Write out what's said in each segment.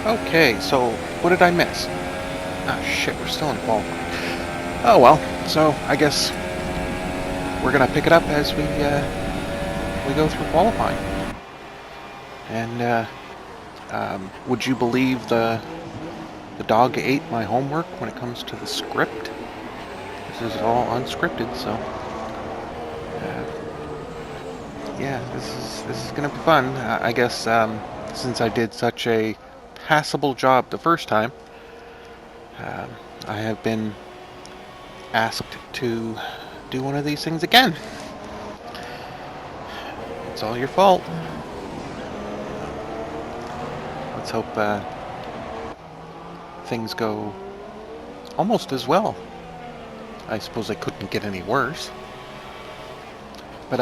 Okay, so what did I miss? Ah, shit, we're still in qualifying. Oh well, so I guess we're gonna pick it up as we go through qualifying. And would you believe the dog ate my homework when it comes to the script? This is all unscripted, so yeah, this is gonna be fun. I guess since I did such a passable job the first time, I have been asked to do one of these things again. It's all your fault. Let's hope things go almost as well. I suppose they couldn't get any worse. But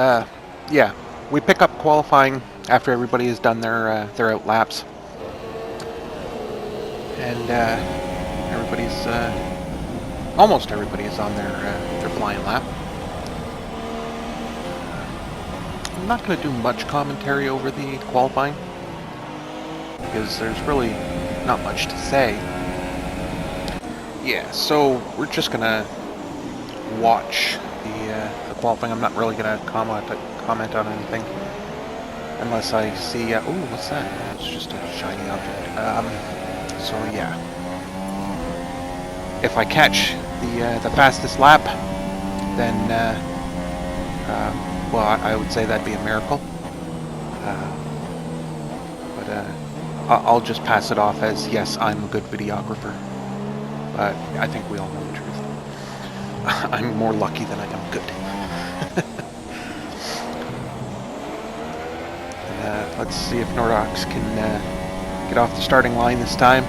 yeah, we pick up qualifying after everybody has done their out laps, and almost everybody is on their flying lap. I'm not going to do much commentary over the qualifying because there's really not much to say. Yeah, so we're just going to watch the qualifying. I'm not really going to comment on anything unless I see. Oh, what's that? It's just a shiny object. So yeah, if I catch the fastest lap, then well, I would say that'd be a miracle. But I'll just pass it off as yes, I'm a good videographer. But I think we all know the truth. I'm more lucky than I am good. Let's see if Nordox can get off the starting line this time.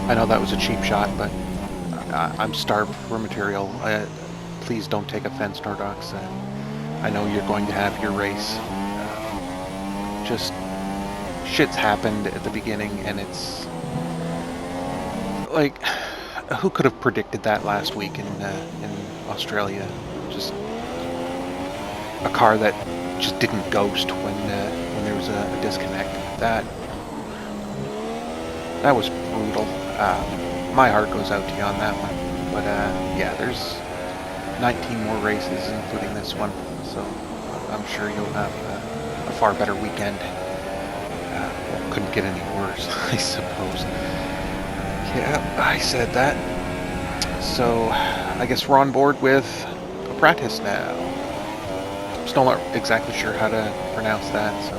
I know that was a cheap shot, but I'm starved for material. Please don't take offense, Nordox. I know you're going to have your race. Just shit's happened at the beginning, and it's like, who could have predicted that last week in Australia? Just a car that just didn't ghost when there was a disconnect. That was brutal. My heart goes out to you on that one. But yeah, there's 19 more races, including this one, so I'm sure you'll have a far better weekend. Couldn't get any worse, I suppose. Yeah, I said that. So I guess we're on board with Apprentice now. Still not exactly sure how to pronounce that, so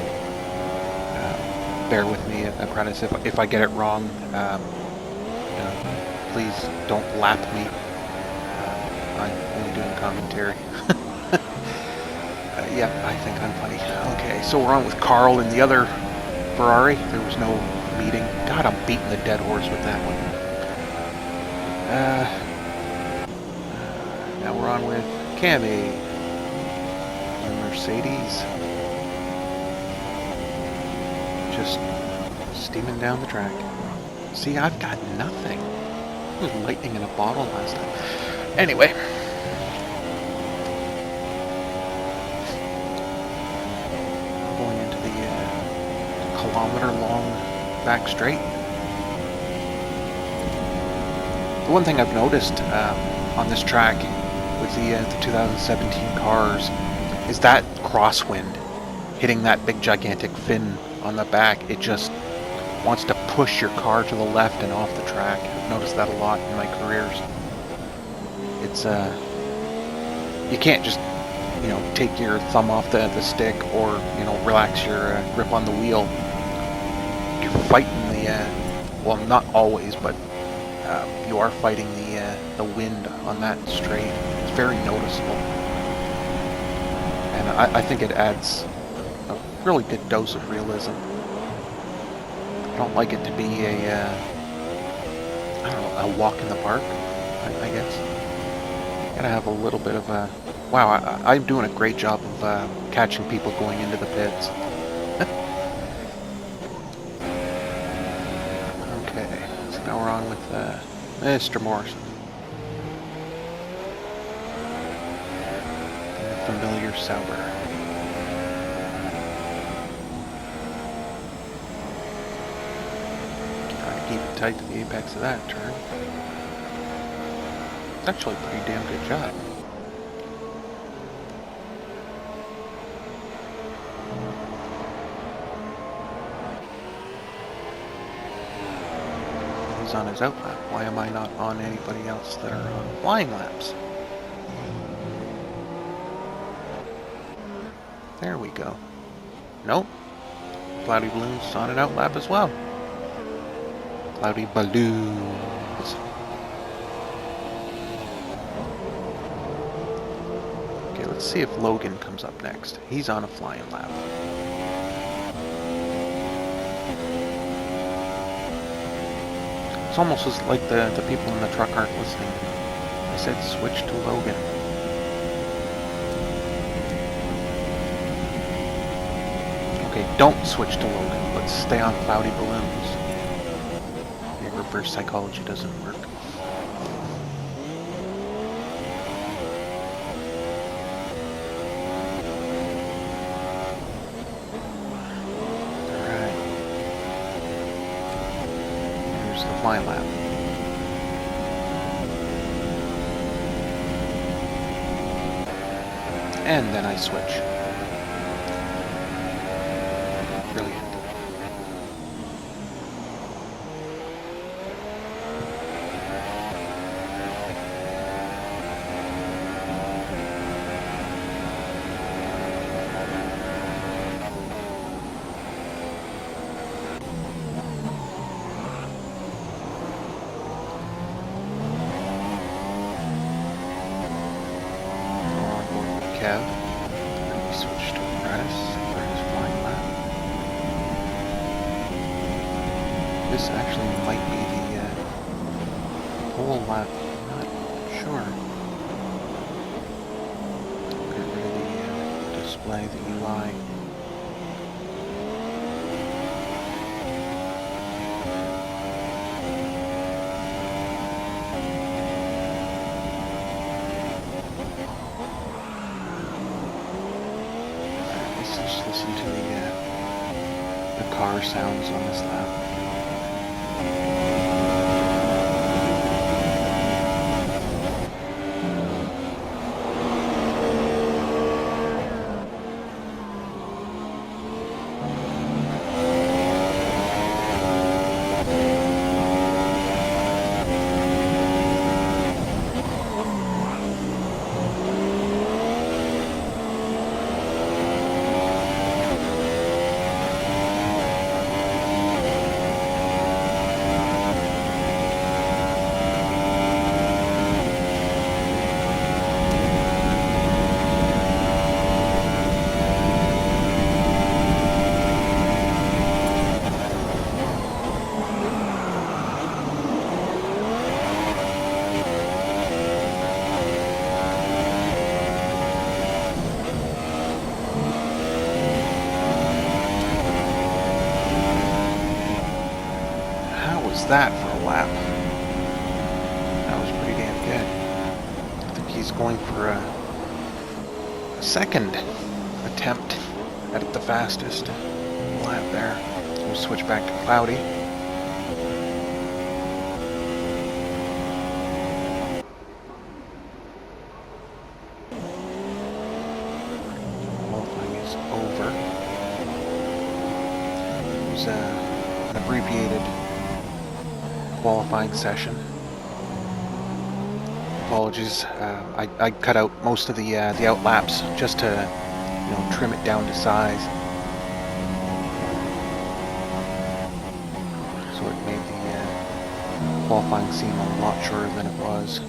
bear with me, Apprentice, if I get it wrong. Please don't lap me. I'm only doing commentary. Yeah, I think I'm funny. Okay, so we're on with Carl in the other Ferrari. There was no meeting. God, I'm beating the dead horse with that one. Now we're on with Cammy and Mercedes. Just steaming down the track. See, I've got nothing. It was lightning in a bottle last time. Anyway. Going into the kilometer-long back straight. The one thing I've noticed on this track with the 2017 cars is that crosswind hitting that big gigantic fin on the back. It just wants to push your car to the left and off the track. I've noticed that a lot in my careers. It's you can't just take your thumb off the stick or relax your grip on the wheel. You're fighting the well, not always, but you are fighting the wind on that straight. It's very noticeable, and I think it adds a really good dose of realism. I don't like it to be a walk in the park, I guess. Gotta have a little bit of a... Wow, I'm doing a great job of catching people going into the pits. Okay, so now we're on with Mr. Morrison. Familiar Sauber. tight to the apex of that turn. It's actually a pretty damn good job. He's on his out lap. Why am I not on anybody else that are on flying laps? There we go. Nope. Cloudy Balloon's on an out lap as well. Cloudy Balloons. Okay, let's see if Logan comes up next. He's on a flying lap. It's almost as like the people in the truck aren't listening. I said switch to Logan. Okay, don't switch to Logan. Let's stay on Cloudy Balloons. Your reverse psychology doesn't work. Alright. Here's the fly lap. And then I switch. Brilliant. Kev. Let me switch to press for his flying lap. This actually might be the pole lap. I'm not sure. Get rid of the display, the UI. Just listen to the car sounds on this lap. That for a lap. That was pretty damn good. I think he's going for a second attempt at the fastest lap there. We'll switch back to Cloudy. Qualifying is over. It was an abbreviated qualifying session. Apologies, I cut out most of the out laps just to trim it down to size, so it made the qualifying seem a lot shorter than it was.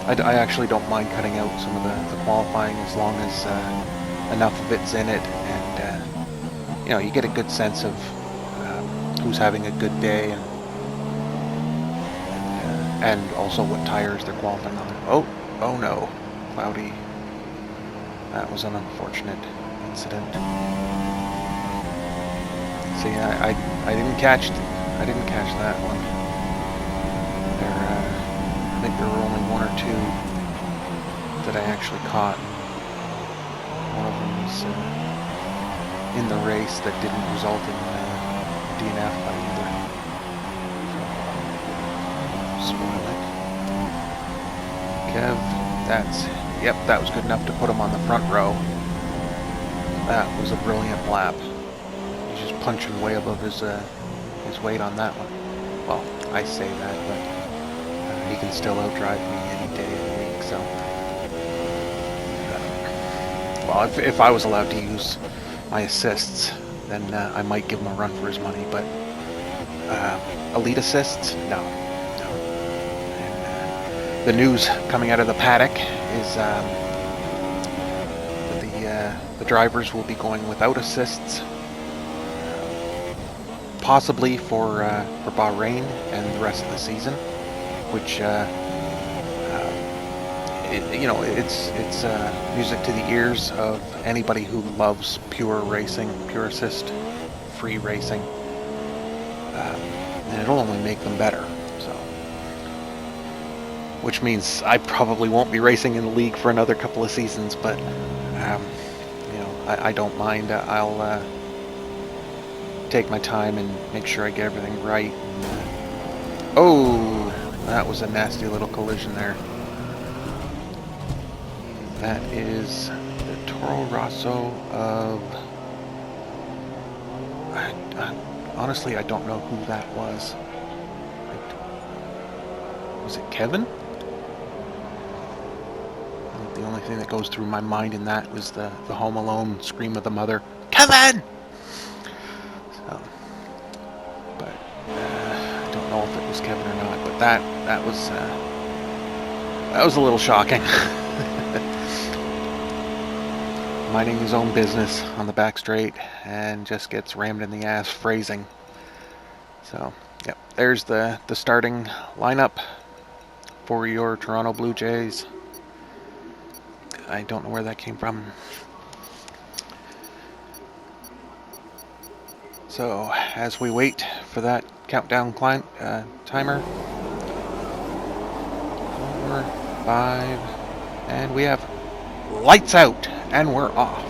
But I actually don't mind cutting out some of the qualifying as long as enough of it's in it, and you get a good sense of who's having a good day, and also what tires they're qualifying on. Oh no, Cloudy. That was an unfortunate incident. See, I didn't catch that one. I think there were only one or two that I actually caught. One of them was in the race that didn't result in DNF by either. Spoil it. Kev, yep, that was good enough to put him on the front row. That was a brilliant lap. He's just punching way above his weight on that one. Well, I say that, but he can still outdrive me any day of the week, so... well, if I was allowed to use my assists, then I might give him a run for his money, but elite assists, no. And, the news coming out of the paddock is that the drivers will be going without assists, possibly for Bahrain and the rest of the season, which it's music to the ears of anybody who loves pure racing, pure assist free racing, and it'll only make them better. So, which means I probably won't be racing in the league for another couple of seasons, but I don't mind. I'll take my time and make sure I get everything right. Oh, that was a nasty little collision there. That is the Toro Rosso of... honestly, I don't know who that was. Was it Kevin? The only thing that goes through my mind in that was the Home Alone scream of the mother, Kevin! So, but I don't know if it was Kevin or not. But that was a little shocking. Minding his own business on the back straight and just gets rammed in the ass phrasing. So, yep, there's the starting lineup for your Toronto Blue Jays. I don't know where that came from. So, as we wait for that countdown timer, 4, 5, and we have lights out, and we're off.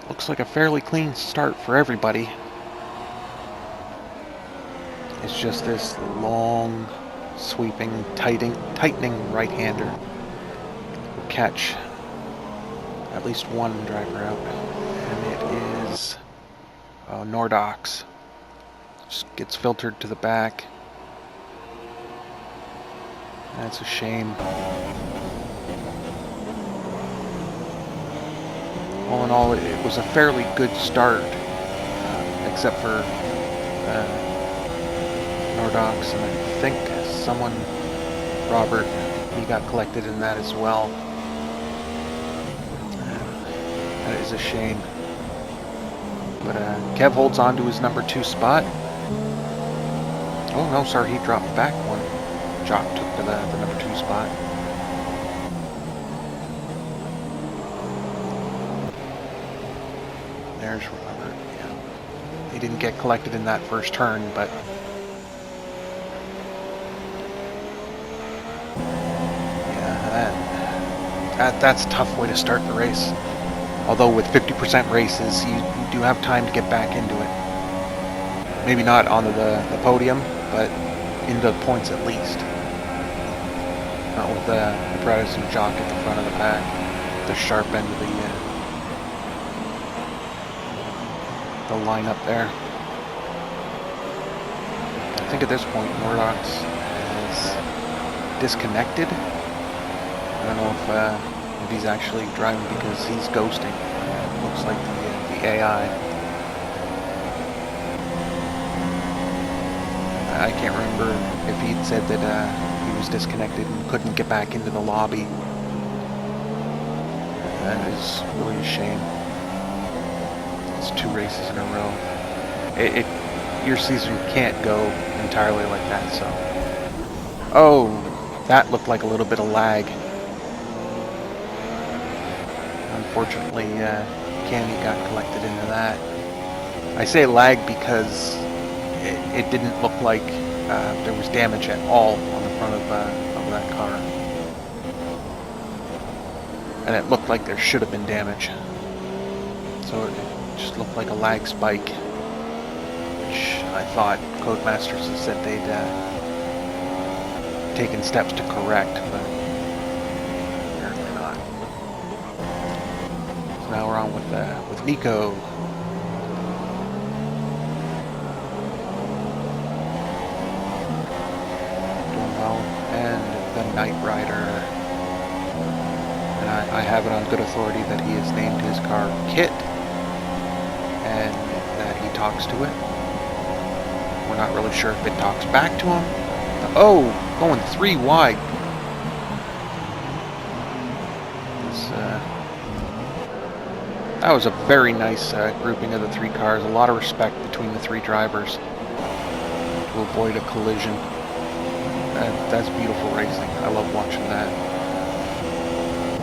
Looks like a fairly clean start for everybody. It's just this long, sweeping, tightening right-hander will catch at least one driver out, and it is Nordox. Just gets filtered to the back. That's a shame. All in all, it was a fairly good start, except for Nordox, and I think Robert, he got collected in that as well. That is a shame. But Kev holds on to his number 2 spot. Oh no, sorry, he dropped back one. Jock took to the number 2 spot. There's Robert. Yeah. He didn't get collected in that first turn, but that's a tough way to start the race. Although with 50% races, you do have time to get back into it. Maybe not onto the podium, but into the points at least. Not with the Apprentice and Jock at the front of the pack, the sharp end of the lineup there. I think at this point, Nordox is disconnected. I don't know if he's actually driving because he's ghosting. Looks like the AI. I can't remember if he'd said that he was disconnected and couldn't get back into the lobby. That is really a shame. It's 2 races in a row. Your season can't go entirely like that, so. Oh, that looked like a little bit of lag. Unfortunately, Cammy got collected into that. I say lag because it didn't look like there was damage at all on the front of that car. And it looked like there should have been damage. So it just looked like a lag spike, which I thought Codemasters had said they'd taken steps to correct, but apparently not. So now we're on with Nico. Doing well, and the Knight Rider. And I have it on good authority that he has named his car Kit, and that he talks to it. We're not really sure if it talks back to him. Oh, going 3 wide. That was a very nice grouping of the 3 cars. A lot of respect between the 3 drivers to avoid a collision. That's beautiful racing. I love watching that.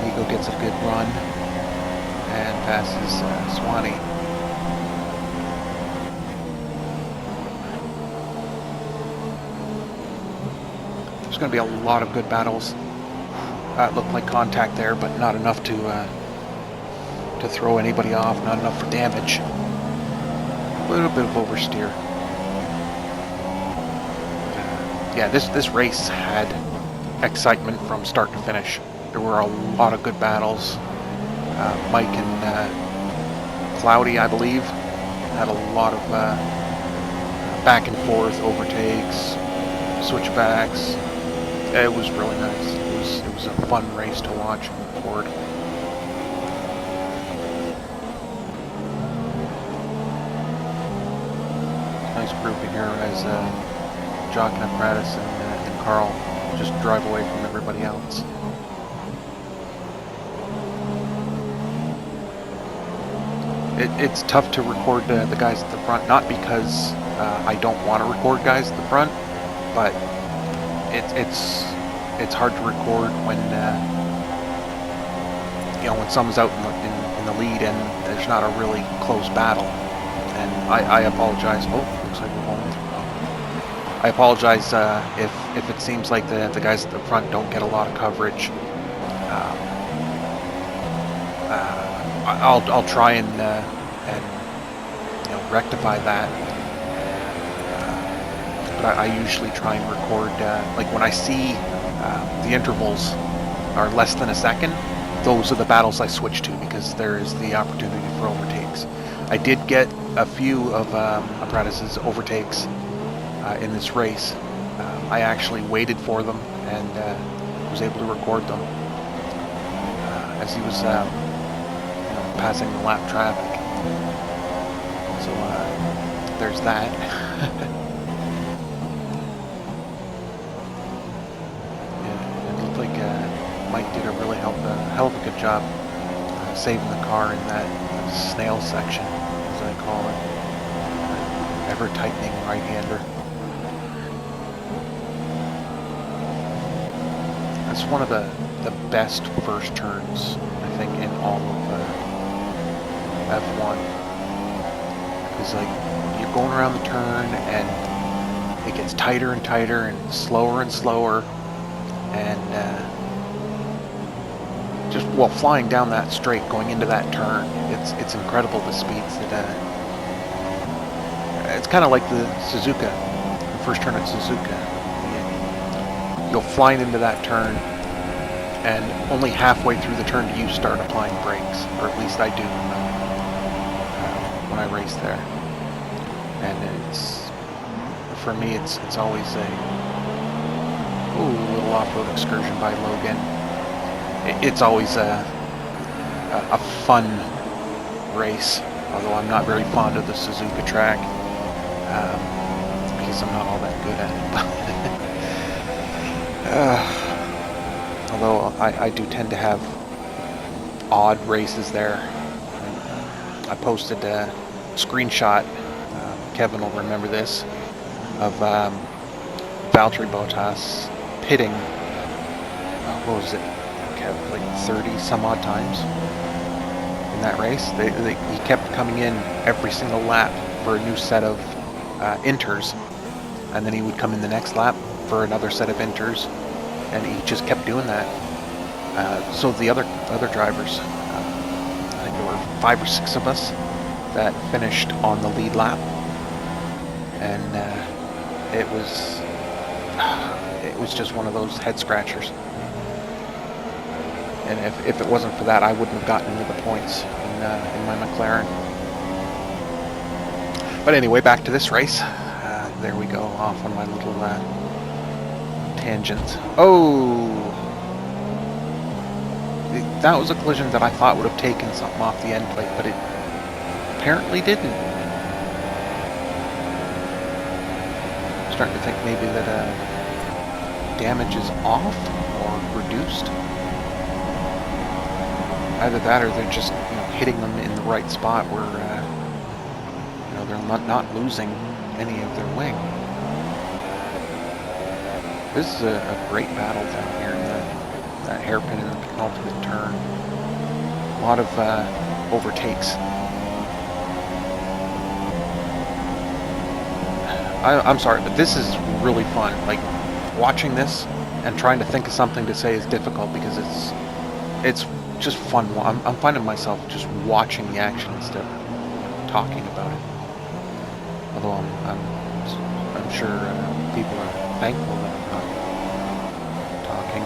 Nico gets a good run and passes Swanee. There's going to be a lot of good battles. It looked like contact there, but not enough to throw anybody off. Not enough for damage. A little bit of oversteer. Yeah, this race had excitement from start to finish. There were a lot of good battles. Mike and Cloudy, I believe, had a lot of back and forth overtakes, switchbacks. It was really nice. It was a fun race to watch and record. Nice grouping here as Jock and Apprentice and Carl just drive away from everybody else. It's tough to record the guys at the front, not because I don't want to record guys at the front, but it's hard to record when when someone's out in the lead and there's not a really close battle. And I apologize. Oh, looks like we're going through. I apologize if it seems like the guys at the front don't get a lot of coverage. I'll try and rectify that. But I usually try and record like when I see the intervals are less than a second. Those are the battles I switch to because there is the opportunity for overtakes. I did get a few of Apprentice's overtakes in this race. I actually waited for them and was able to record them as he was passing the lap traffic. So there's that. Yeah, it looked like Mike did a really hell of a good job saving the car in that snail section, as I call it. Ever-tightening right-hander. That's one of the best first turns, I think, in all of F1. It's like you're going around the turn and it gets tighter and tighter and slower, and just flying down that straight, going into that turn, it's incredible the speeds that it's kind of like the Suzuka, the first turn at Suzuka. You'll fly into that turn, and only halfway through the turn do you start applying brakes, or at least I do when I race there. And for me, it's always a little off-road excursion by Logan. It's always a fun race, although I'm not very fond of the Suzuka track because I'm not all that good at it. Although I do tend to have odd races there. I posted a screenshot, Kevin will remember this, of Valtteri Bottas pitting, what was it, Kev, like 30 some odd times in that race. He kept coming in every single lap for a new set of inters, and then he would come in the next lap for another set of inters, and he just kept doing that. So the other drivers, I think there were 5 or 6 of us that finished on the lead lap, and it was just one of those head scratchers. And if it wasn't for that, I wouldn't have gotten into the points in my McLaren. But anyway, back to this race. There we go, off on my little tangent. Oh! That was a collision that I thought would have taken something off the end plate, but it apparently didn't. I'm starting to think maybe that damage is off or reduced. Either that or they're just hitting them in the right spot where they're not losing any of their wing. This is a great battle down here in that hairpin in the penultimate turn. A lot of overtakes. I'm sorry, but this is really fun. Like, watching this and trying to think of something to say is difficult because it's just fun. I'm finding myself just watching the action instead of talking about it. Although I'm sure people are thankful that I'm not talking.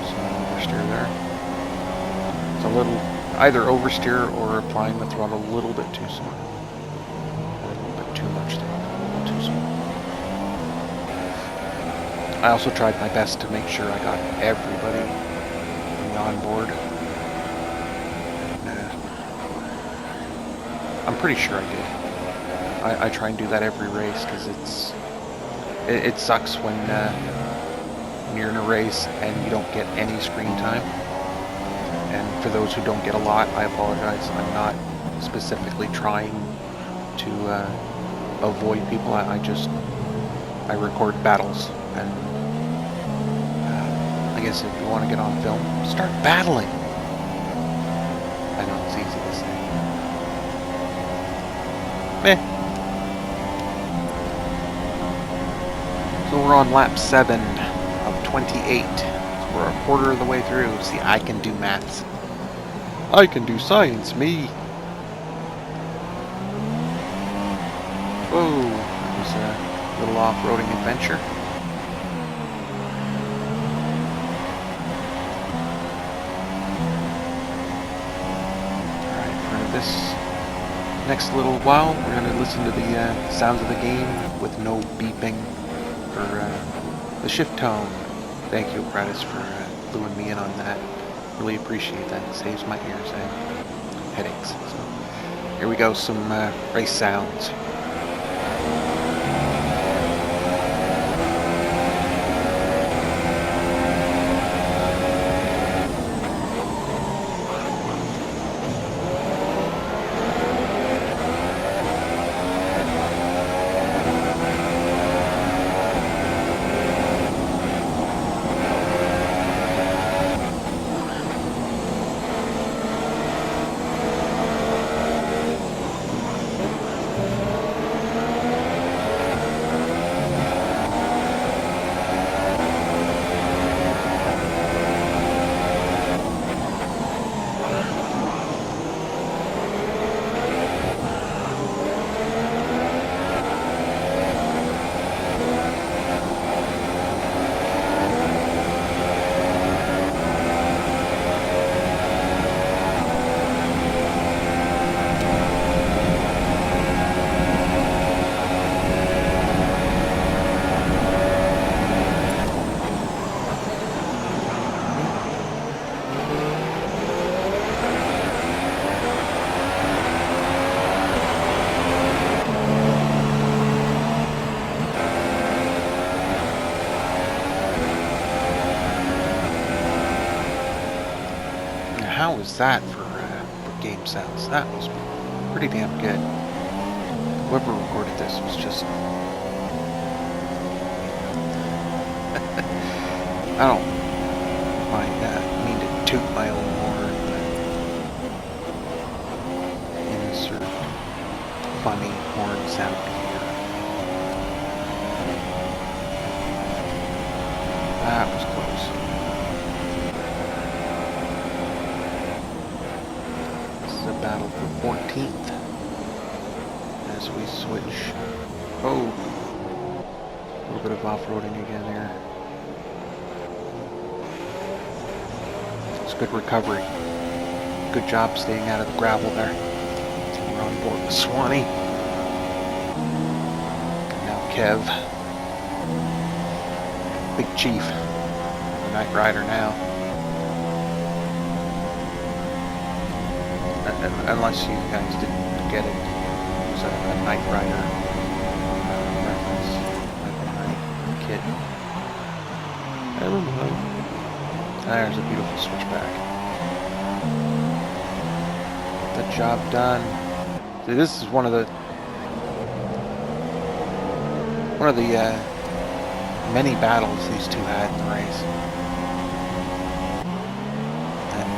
So oversteer there. It's a little either oversteer or applying the throttle a little bit too soon. A little bit too much there. A little too soon. I also tried my best to make sure I got everybody on board. I'm pretty sure I did. I try and do that every race because it sucks when you're in a race and you don't get any screen time. And for those who don't get a lot, I apologize. I'm not specifically trying to avoid people. I record battles, and I guess if you want to get on film, start battling. I know it's easy to say. Meh. So we're on lap 7 of 28. So we're a quarter of the way through. See, I can do maths. I can do science, me. Whoa, that was a little off-roading adventure. Alright, for this next little while, we're going to listen to the sounds of the game with no beeping or the shift tone. Thank you, Apprentice, for cluing me in on that. Really appreciate that. It saves my ears and headaches. So here we go, some race sounds. How was that for game sounds? That was pretty damn good. Whoever recorded this was just... I don't mean to toot my own horn, but insert funny horn sound here. That was close. Battle for 14th. as we switch. Oh, a little bit of off-roading again here. It's good recovery. Good job staying out of the gravel there. We're on board with Swanee. And now Kev. Big Chief. The Night Rider now. Unless you guys didn't get it. It was a Night Rider reference. Kid. Never mind. There's a beautiful switchback. The job done. See, this is one of the many battles these two had in the race, and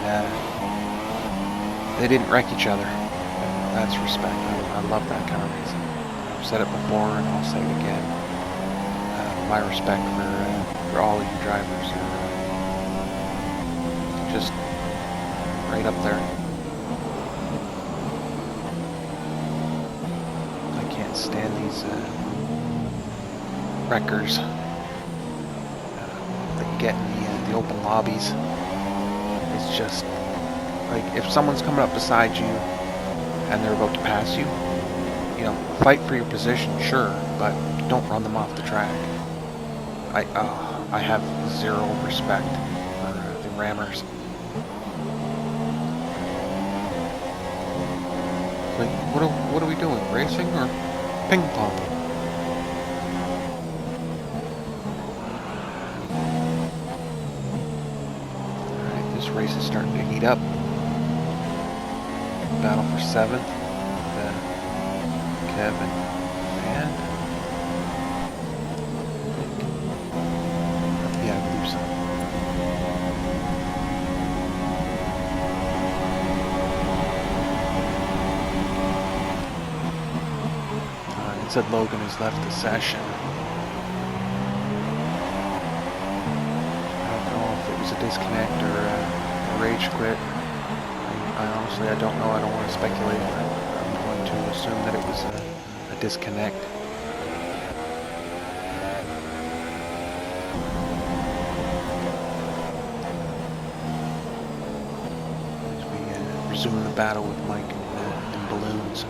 they didn't wreck each other. That's respect. I love that kind of racing. I've said it before, and I'll say it again. My respect for all of you drivers are just right up there. Stand these wreckers that you get in the open lobbies. It's just like if someone's coming up beside you and they're about to pass you, you know, fight for your position, sure, but don't run them off the track. I have zero respect for the rammers. Like, what are we doing? Racing or ping pong? Alright, this race is starting to heat up. Battle for 7th. Kevin and yeah, I believe so. It said Logan has left the session. I don't know if it was a disconnect or a rage quit. I honestly, I don't know. I don't want to speculate. I'm going to assume that it was a disconnect. As we resume the battle with Mike and balloons.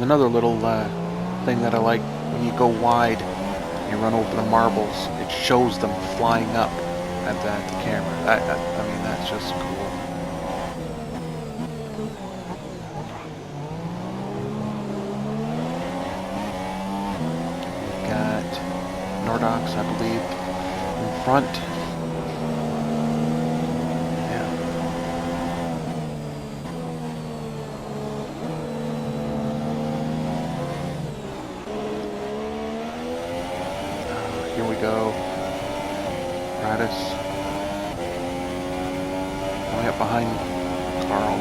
Another little thing that I like, when you go wide, you run over the marbles, it shows them flying up at the camera. I mean, that's just cool. We've got Nordox, I believe, in front. Here we go. Radis. Going up behind Carl.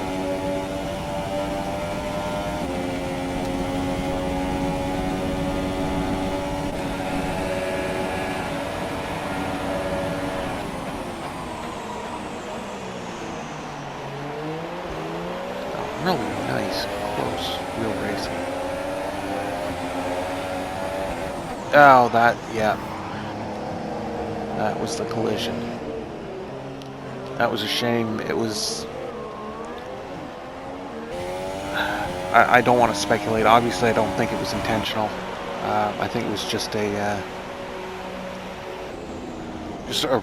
Oh, really nice, close wheel racing. Oh, yeah. That was the collision. That was a shame. It was... I don't want to speculate. Obviously, I don't think it was intentional. I think it was just a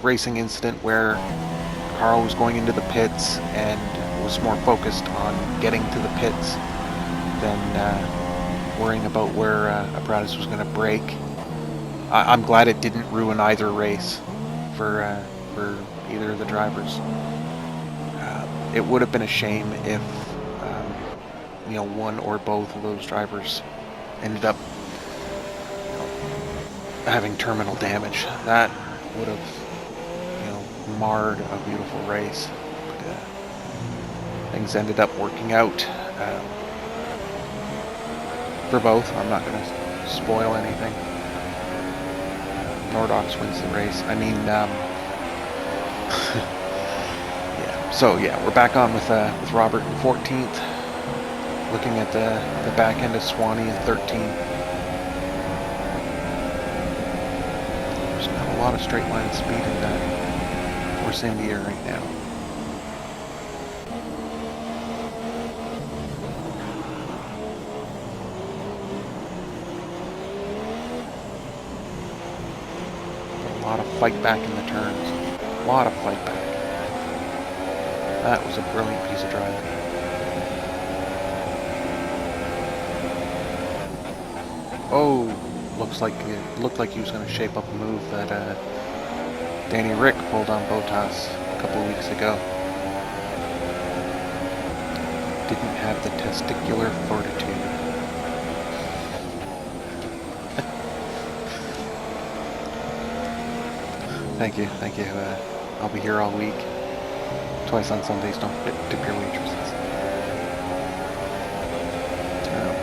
racing incident where Carl was going into the pits and was more focused on getting to the pits than worrying about where Apparatus was going to brake. I'm glad it didn't ruin either race for either of the drivers. It would have been a shame if you know, one or both of those drivers ended up having terminal damage. That would have, you know, marred a beautiful race. But, things ended up working out for both. I'm not going to spoil anything. Nordox wins the race. I mean, yeah, So yeah, we're back on with Robert in 14th, looking at the back end of Swanee in 13th. There's not a lot of straight line speed in that Force India right now. A lot of fight back in the turns. A lot of fight back. That was a brilliant piece of driving. Oh, it looked like he was going to shape up a move that Danny Rick pulled on Bottas a couple of weeks ago. Didn't have the testicular fortitude. Thank you. I'll be here all week. Twice on Sundays, don't forget to tip your waitresses.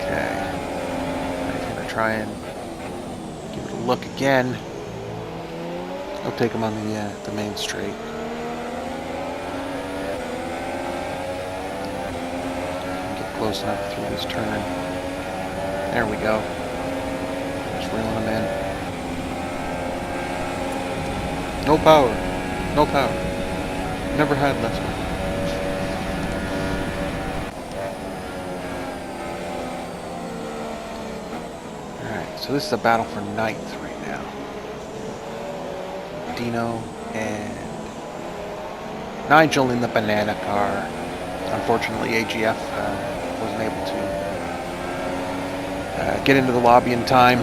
Okay. I'm gonna try and give it a look again. I'll take him on the main straight. Get close enough through this turn. There we go. Just reeling him in. No power. No power. Never had less one. Alright, so this is a battle for 9th right now. Dino and Nigel in the banana car. Unfortunately, AGF wasn't able to get into the lobby in time.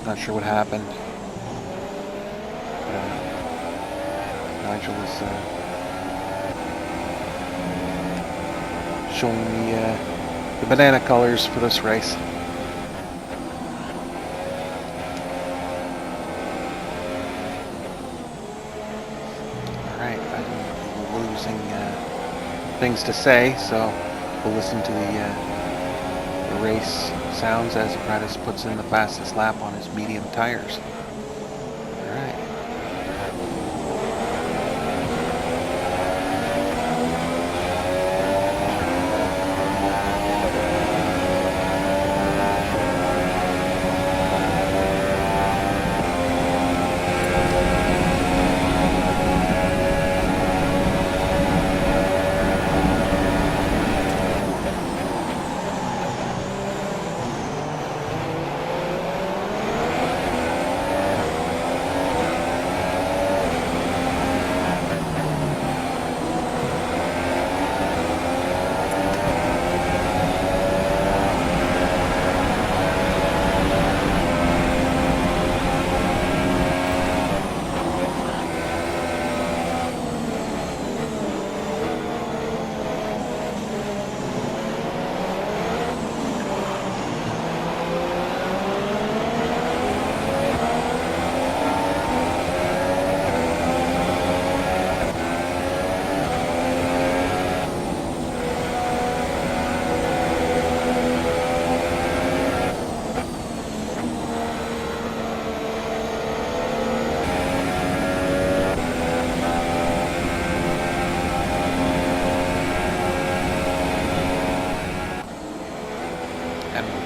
Not sure what happened. Nigel is showing the banana colors for this race. Alright, I'm losing things to say, so we'll listen to the race sounds as Apprentice puts in the fastest lap on his medium tires.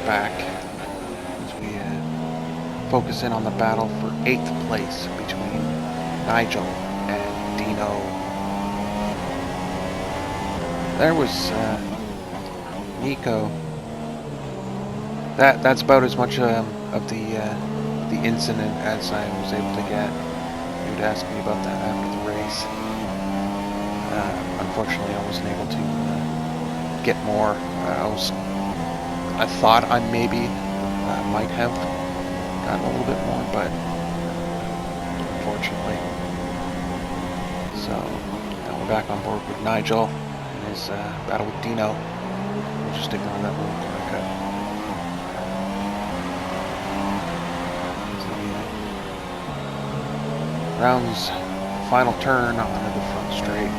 Back as we focus in on the battle for 8th place between Nigel and Dino. There was Nico. That's about as much of the incident as I was able to get. You would ask me about that after the race. Unfortunately, I wasn't able to get more. I thought I maybe might have gotten a little bit more, but unfortunately. So now we're back on board with Nigel and his battle with Dino. We'll just ignore that little corner cut. Round's final turn onto the front straight.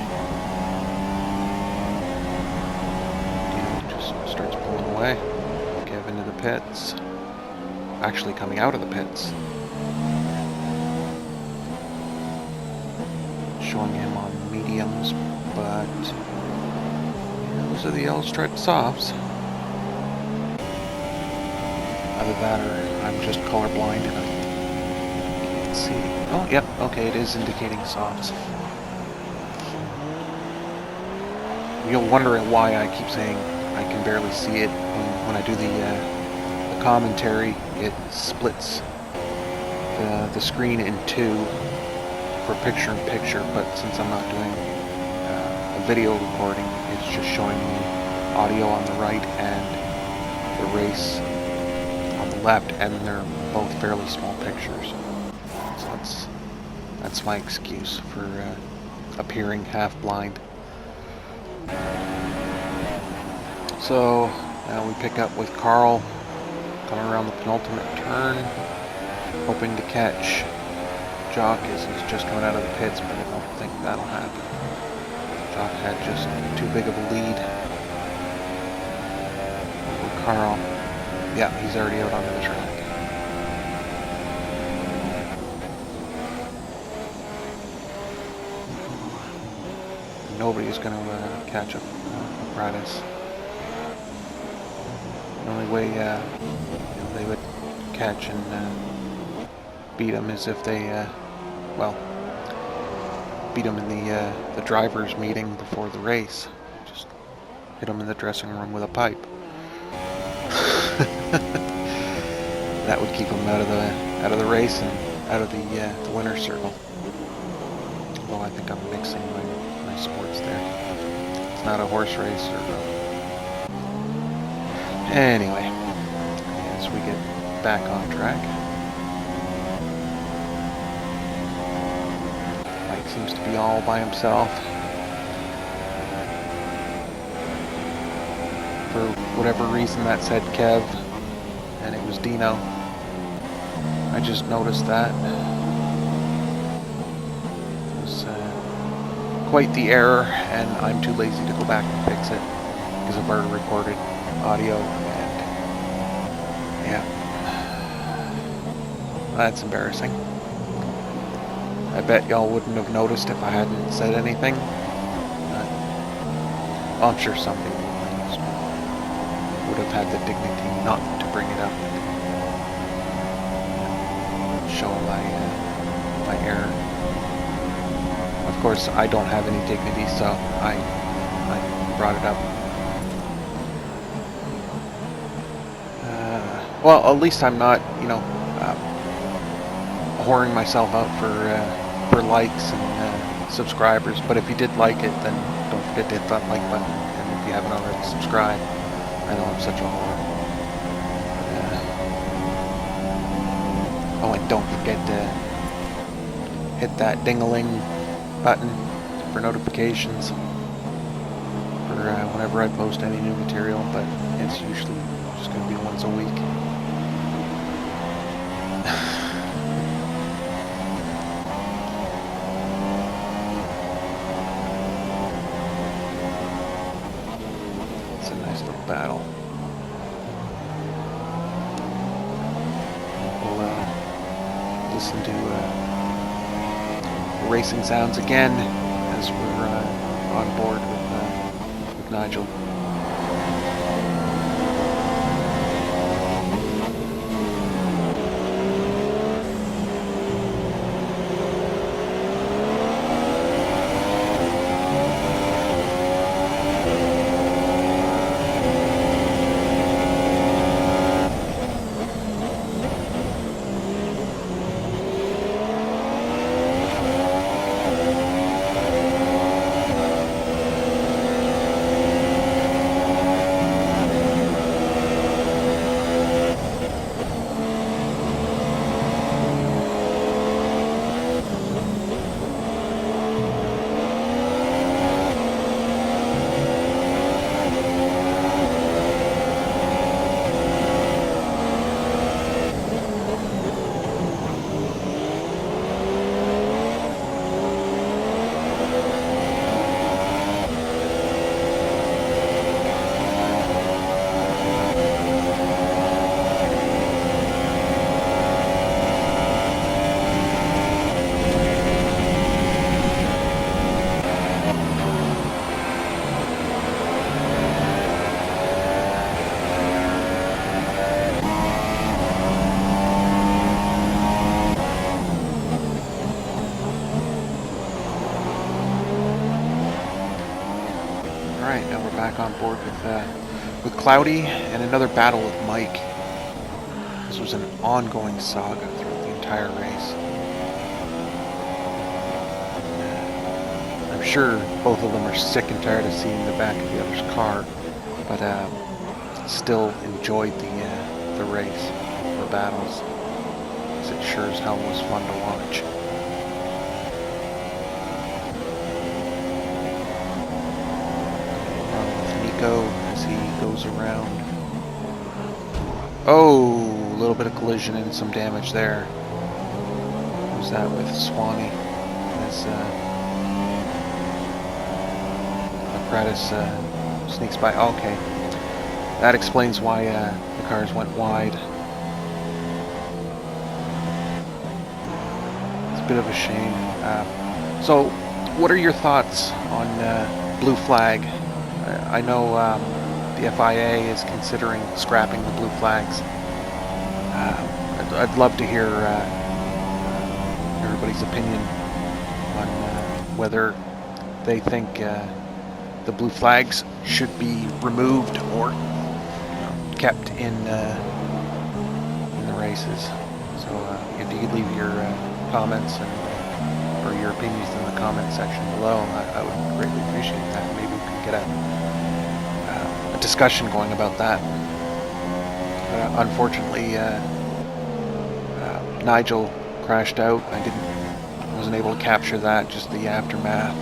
Dino just starts pulling away. Into the pits, actually coming out of the pits. showing him on mediums, but those are the yellow striped softs. Either that or I'm just colorblind and I can't see. Oh, yep, okay, it is indicating softs. You'll wonder why I keep saying I can barely see it. When I do the commentary, it splits the screen in two for picture-in-picture, but since I'm not doing a video recording, it's just showing me audio on the right and the race on the left, and they're both fairly small pictures. So that's my excuse for appearing half blind. So now we pick up with Carl coming around the penultimate turn, hoping to catch Jock as he's just coming out of the pits, but I don't think that'll happen. Jock had just too big of a lead over Carl. Yeah, he's already out onto the track. Nobody's going to catch up Prentice. The only way they would catch and beat him is if they, beat him in the drivers' meeting before the race. Just hit him in the dressing room with a pipe. That would keep him out of the race and out of the winner's circle. Although I think I'm mixing my sports there. It's not a horse race Anyway, as we get back on track, Mike seems to be all by himself. For whatever reason that said Kev, and it was Dino. I just noticed that. It was quite the error, and I'm too lazy to go back and fix it because I've already recorded audio, and yeah, that's embarrassing. I bet y'all wouldn't have noticed if I hadn't said anything. I'm sure some people would have had the dignity not to bring it up. Show my error. Of course, I don't have any dignity, so I brought it up. Well, at least I'm not, whoring myself out for likes and subscribers. But if you did like it, then don't forget to hit that like button. And if you haven't already subscribed, I know I'm such a whore. Oh, and don't forget to hit that ding-a-ling button for notifications for whenever I post any new material. But it's usually just going to be once a week. It's a nice little battle. We'll listen to racing sounds again as we're on board with Nigel. back on board with Cloudy and another battle with Mike. This was an ongoing saga throughout the entire race. I'm sure both of them are sick and tired of seeing the back of the other's car, but still enjoyed the race, the battles. It sure as hell was fun to watch. As he goes around. Oh, a little bit of collision and some damage there. Who's that with Swanee? As apparatus sneaks by. Okay, that explains why the cars went wide. It's a bit of a shame. So, what are your thoughts on blue flag? I know the FIA is considering scrapping the blue flags. I'd love to hear everybody's opinion on whether they think the blue flags should be removed or kept in the races. So if you could leave your comments or your opinions in the comment section below, I would greatly appreciate that. Maybe we can get a discussion going about that. Unfortunately, Nigel crashed out. I wasn't able to capture that, just the aftermath.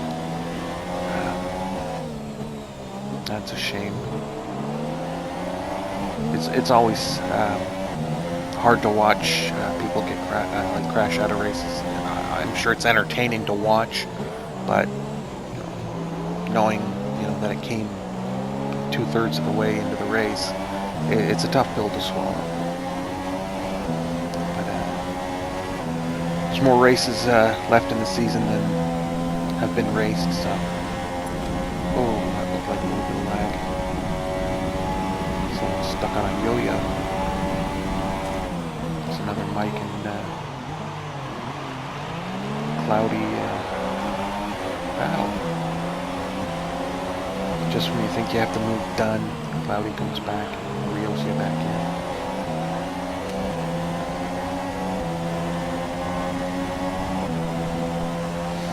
That's a shame. It's always hard to watch people get crash out of races. I'm sure it's entertaining to watch, but knowing that it came 2/3 of the way into the race, it's a tough pill to swallow. But there's more races left in the season than have been raced, so. Oh, that looked like a little bit of lag. Someone's stuck on a yo-yo. There's another Mike and Cloudy battle. Just when you think you have the move done, Cloudy comes back and reels you back in.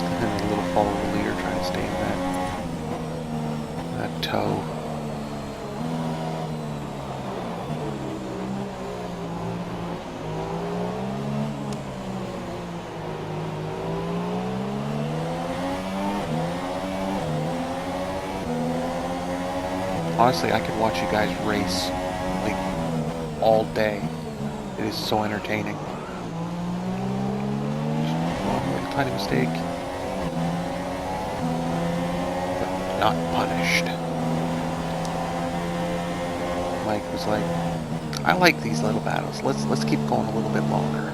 And then a little follow the leader trying to stay in that toe. Honestly, I could watch you guys race like all day. It is so entertaining. One tiny mistake, but not punished. Mike was like, "I like these little battles. Let's keep going a little bit longer."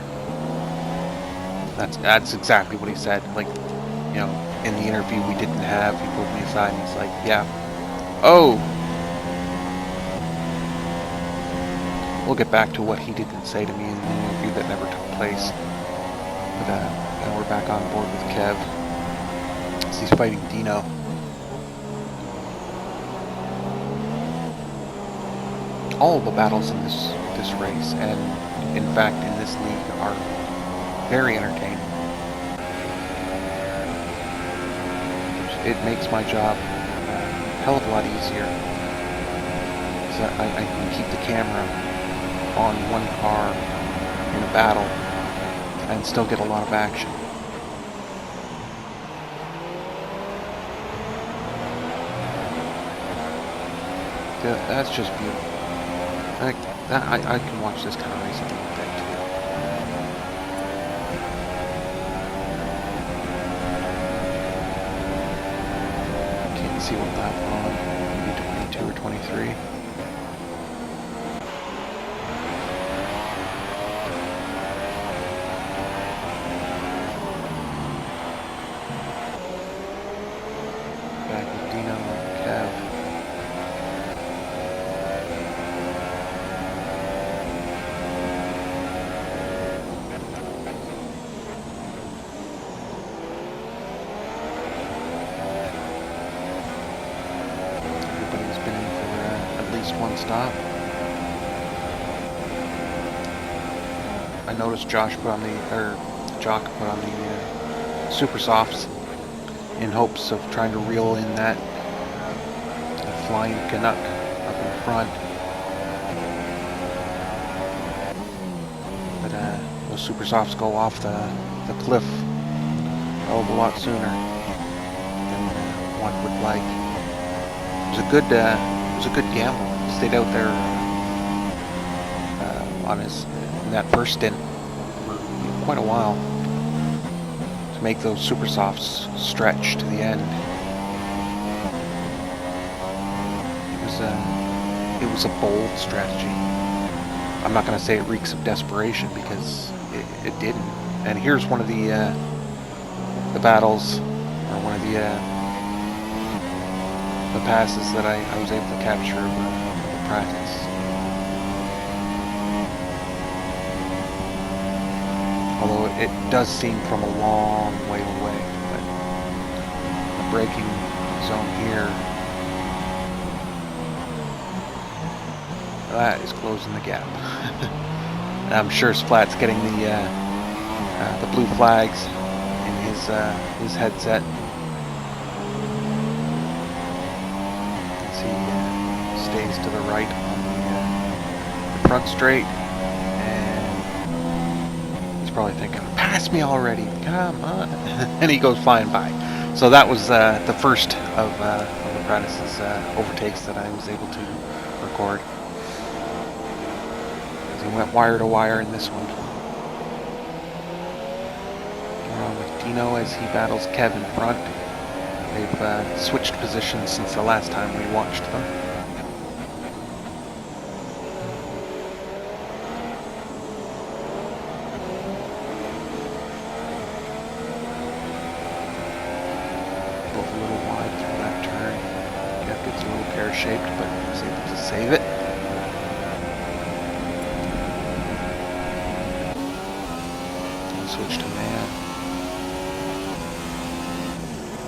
That's exactly what he said. Like, in the interview we didn't have, he pulled me aside and he's like, "Yeah, oh." We'll get back to what he didn't say to me in the interview that never took place. But now we're back on board with Kev as he's fighting Dino. All of the battles in this race, and in fact in this league, are very entertaining. It makes my job a hell of a lot easier. So I can keep the camera on one car in a battle and still get a lot of action. That's just beautiful. I can watch this kind of racing all day too. Can't see what lap we're on. Maybe 22 or 23. stop. I noticed Jock put on the super softs in hopes of trying to reel in that flying Canuck up in front. But those super softs go off the cliff a hell of a lot sooner than one would like. It was a good gamble. He stayed out there in that first stint for quite a while to make those super softs stretch to the end. It was a bold strategy. I'm not going to say it reeks of desperation because it didn't. And here's one of the battles, or one of the passes that I was able to capture in practice. Although it does seem from a long way away, but the braking zone here, that is closing the gap. And I'm sure Splat's getting the blue flags in his headset. As he stays to the right on the front straight, and he's probably thinking, "Pass me already! Come on!" And he goes flying by. So that was the first of Apprentice's overtakes that I was able to record. He went wire to wire in this one. With Dino as he battles Kev in front. They've switched positions since the last time we watched them. Both a little wide through that turn. Kev gets a little pear-shaped, but is able to save it. Switch to man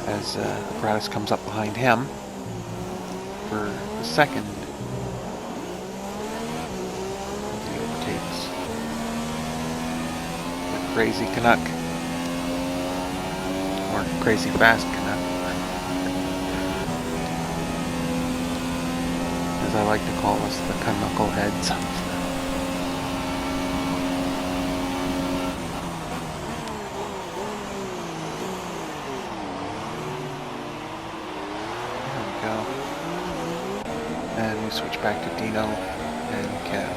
as Apparatus comes up behind him for the second of the overtakes. The crazy Canuck, or crazy fast Canuck, as I like to call us, the knuckleheads. And we switch back to Dino and Kev.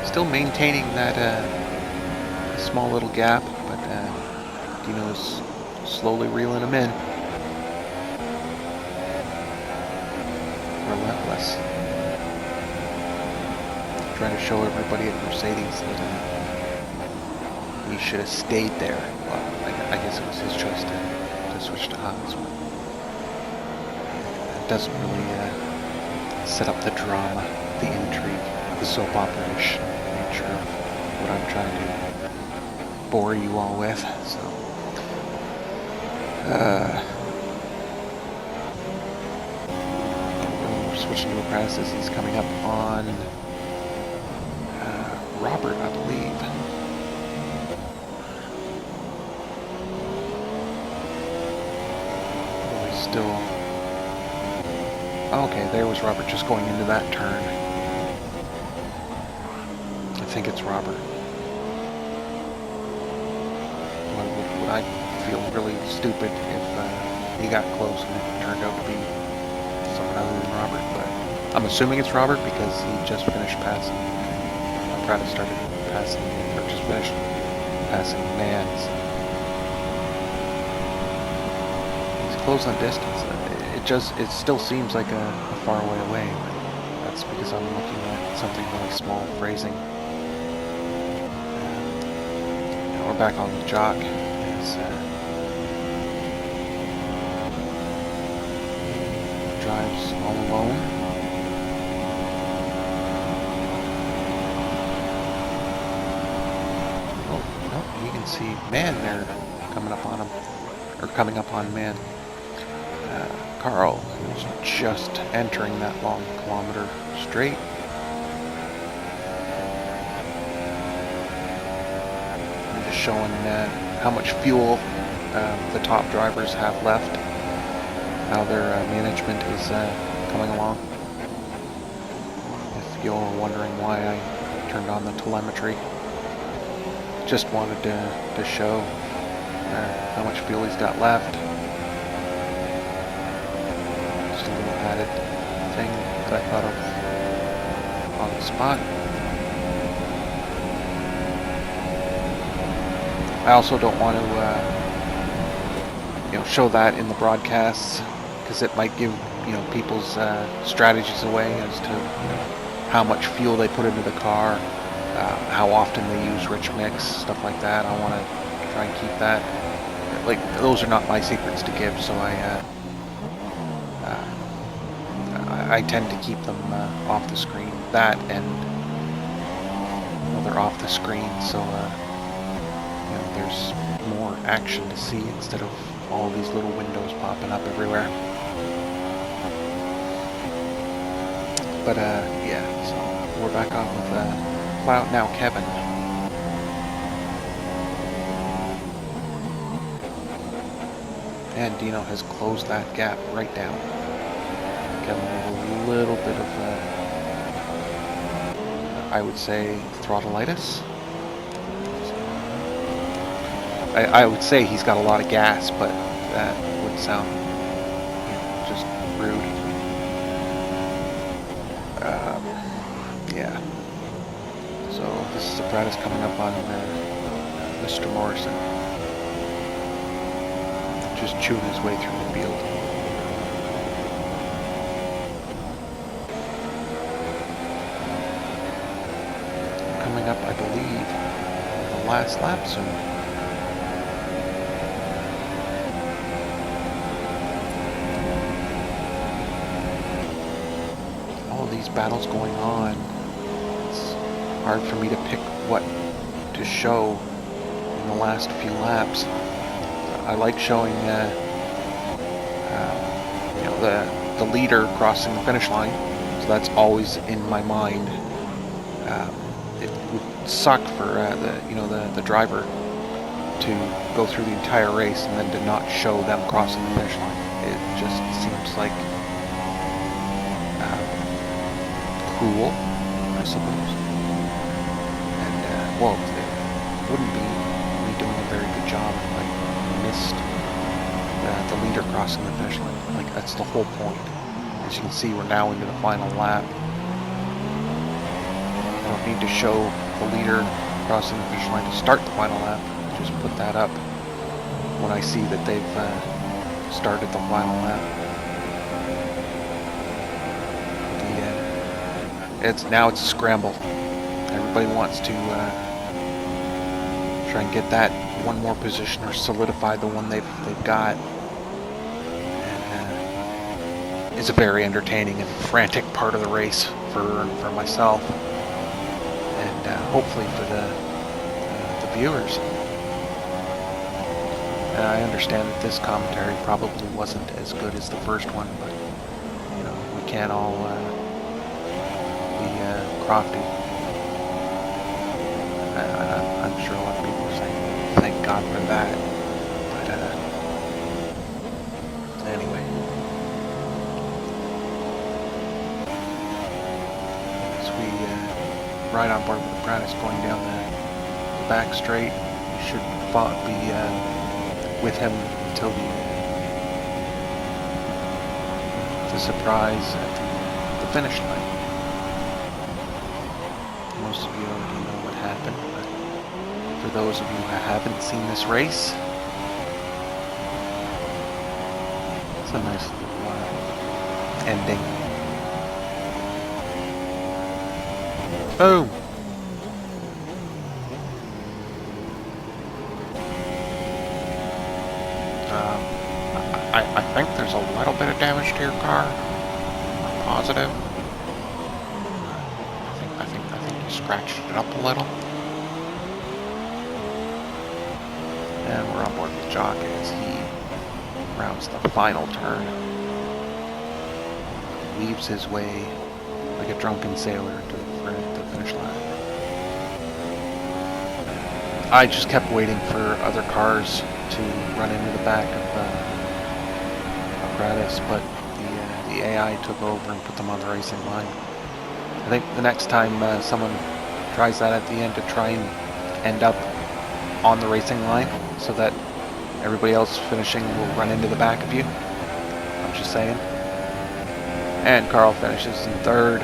Still maintaining that small little gap, but Dino's slowly reeling him in. Relentless. Trying to show everybody at Mercedes that he should have stayed there. Well, I guess it was his choice to switch to Haas. Doesn't really set up the drama, the intrigue, the soap opera-ish nature of what I'm trying to bore you all with. So, we're switching to Apprentice. He's coming up on Robert, I believe. He's still. Okay, there was Robert just going into that turn. I think it's Robert. Would I feel really stupid if he got close and it turned out to be someone other than Robert, but I'm assuming it's Robert because he just finished passing. Apprentice started passing, or just finished passing Mans. He's close on distance. It still seems like a far way away, but that's because I'm looking at something really small, phrasing. We're back on the Jock. Drives all alone. Oh, no, you can see Man there coming up on him, or coming up on Man. Carl, who's just entering that long kilometer straight. I'm just showing how much fuel the top drivers have left, how their management is coming along. If you're wondering why I turned on the telemetry, just wanted to show how much fuel he's got left. Just a little added thing that I thought of on the spot. I also don't want to show that in the broadcasts, because it might give people's strategies away as to how much fuel they put into the car, how often they use rich mix, stuff like that. I want to try and keep that, like, those are not my secrets to give, so I tend to keep them off the screen. That, and they're off the screen, so there's more action to see instead of all these little windows popping up everywhere. But yeah, so we're back on with Cloud now Kevin. And Dino has closed that gap right down. Kevin with a little bit of, I would say, throttleitis. I would say he's got a lot of gas, but that would sound just rude. Yeah. So this is apparatus coming up on Mr. Morrison. Just chewing his way through the field. Coming up, I believe, the last lap soon. These battles going on, it's hard for me to pick what to show in the last few laps. I like showing the leader crossing the finish line, so that's always in my mind. It would suck for the driver to go through the entire race and then to not show them crossing the finish line. It just seems like cruel, I suppose. And well, it wouldn't be me doing a very good job if I missed the leader crossing the finish line. Like, that's the whole point. As you can see, we're now into the final lap. I don't need to show the leader crossing the finish line to start the final lap. Just put that up when I see that they've started the final lap. It's a scramble. Everybody wants to try and get that one more position or solidify the one they've got. And it's a very entertaining and frantic part of the race for myself, and hopefully for the viewers. And I understand that this commentary probably wasn't as good as the first one, but we can't all crafty. I'm sure a lot of people are saying thank God for that, but anyway, as we ride on board with the apprentice going down the back straight, we should be with him until the surprise at the finish line. Most of you already know what happened, but for those of you who haven't seen this race, it's a nice little ending. Boom! I think there's a little bit of damage to your car. I'm positive. Scratched it up a little. And we're on board with Jock as he rounds the final turn. weaves his way like a drunken sailor to the finish line. I just kept waiting for other cars to run into the back of apparatus, but the AI took over and put them on the racing line. I think the next time someone tries that at the end, to try and end up on the racing line so that everybody else finishing will run into the back of you. I'm just saying. And Carl finishes in third.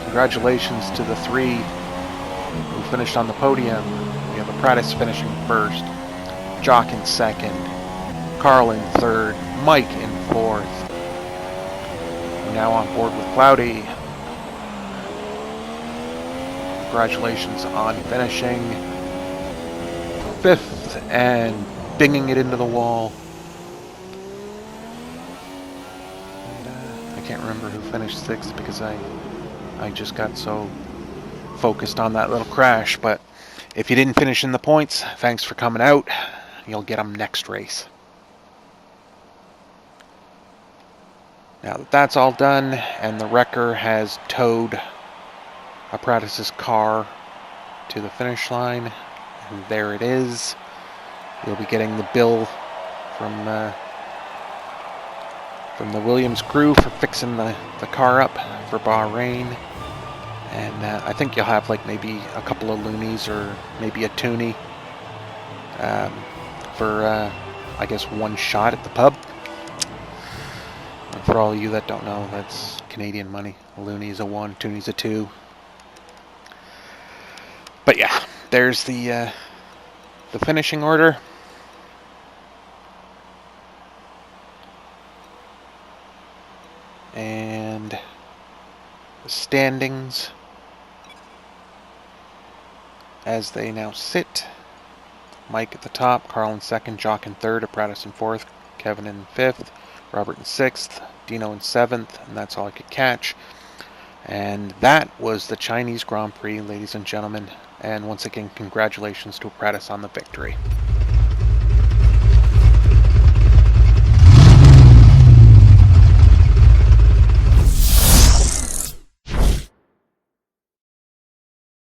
Congratulations to the three who finished on the podium. We have Apparatus finishing first, Jock in second, Carl in third, Mike in fourth. We're now on board with Cloudy. Congratulations on finishing fifth and dinging it into the wall. And, I can't remember who finished sixth because I just got so focused on that little crash. But if you didn't finish in the points, thanks for coming out. You'll get them next race. Now that that's all done and the wrecker has towed Apparatus's car to the finish line, and there it is. You'll be getting the bill from the Williams crew for fixing the car up for Bahrain. And I think you'll have like maybe a couple of loonies or maybe a toonie for I guess one shot at the pub. And for all of you that don't know, that's Canadian money. A loonie's a 1, toonie's a 2. But yeah, there's the finishing order. And the standings as they now sit. Mike at the top, Carl in second, Jock in third, Apparatus in fourth, Kevin in fifth, Robert in sixth, Dino in seventh, and that's all I could catch. And that was the Chinese Grand Prix, ladies and gentlemen. And once again, congratulations to Apparatus on the victory.